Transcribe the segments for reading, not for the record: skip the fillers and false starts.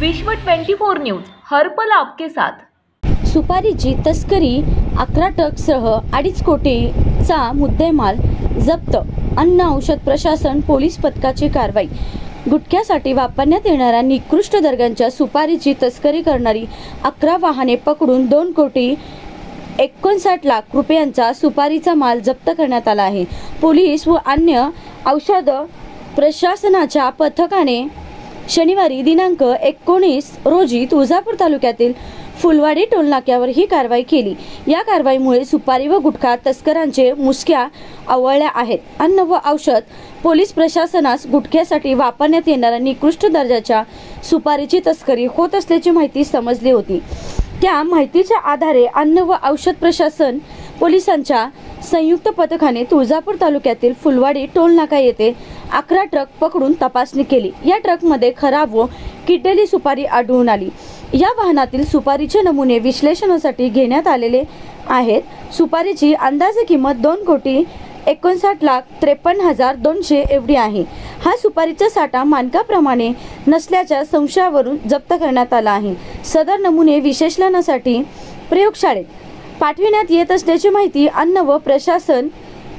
विश्व 24 न्यूज हर पल आपके साथ। सुपारीची तस्करी 11 ट्रकसह 2.5 कोटीचा मुद्देमाल जप्त। अन्न औषध प्रशासन पोलीस पथकाची कारवाई। गुटख्यासाठी वापरण्यात येणाऱ्या निकृष्ट दर्जाच्या सुपारीची तस्करी करणारी 11 वाहने पकडून 2,59,00,000 रुपयांचा सुपारीचा माल जप्त करण्यात आला आहे। पोलीस व अन्य औषध प्रशासनाच्या पथकाने शनिवारी दिनांक 19 रोजी तुळजापूर तालुक्यातील फुलवाडी टोलनाक्यावर ही कारवाई केली। या कारवाईमुळे सुपारी व गुटखा तस्करांचे मुसक्या आवळल्या आहेत। अन्न व औषध पोलीस प्रशासनास गुटख्यासाठी वापरण्यात येणाऱ्या निकृष्ट दर्जाच्या सुपारीची तस्करी होत असल्याची माहिती समजली होती। त्या माहितीच्या आधारे अन्न व औषध प्रशासन पोलिसांच्या संयुक्त पथकाने तुळजापूर तालुक्यातील फुलवाडी टोलनाका येथे 11 ट्रक पकडून तपासणी केली। या ट्रकमध्ये खराब व किडलेली सुपारी आढळून आली। या वाहनातील सुपारीचे नमुने विश्लेषणासाठी घेण्यात आलेले आहेत। सुपारीची अंदाजे किंमत 2,59,53,200 एवढी आहे। हा सुपारीचा साठा मानकाप्रमाणे नसल्याच्या संशयावरून जप्त करण्यात आला आहे। सदर नमुने विश्लेषणासाठी प्रयोगशाळेत पाठविण्यात येत असल्याची माहिती अन्न व प्रशासन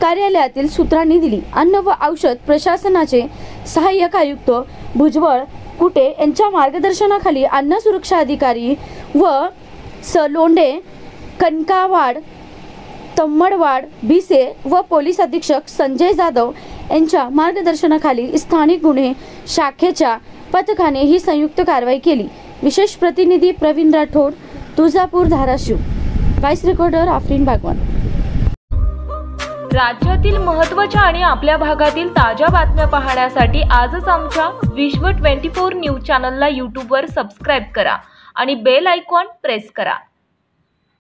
कार्यालयातील सूत्रांनी दिली। अन्न व औषध प्रशासनाचे सहाय्यक आयुक्त भुजबळ कुटे यांच्या मार्गदर्शनाखाली अन्न सुरक्षा अधिकारी व सलोंडे, कनकावाड, तम्मडवाड, भिसे व पोलीस अधीक्षक संजय जाधव यांच्या मार्गदर्शनाखाली स्थानिक गुन्हे शाखेच्या पथकाने ही संयुक्त कारवाई केली। विशेष प्रतिनिधी प्रवीण राठोड, तुळजापूर, धाराशिव। Voice recorder Afreen Bagwan. राज्यातील महत्त्वाच्या आणि आपल्या भागातील ताज्या बातम्या पाहण्यासाठी आजच आमच्या विश्व 24 न्यूज चॅनलला YouTube वर सबस्क्राइब करा आणि बेल आयकॉन प्रेस करा।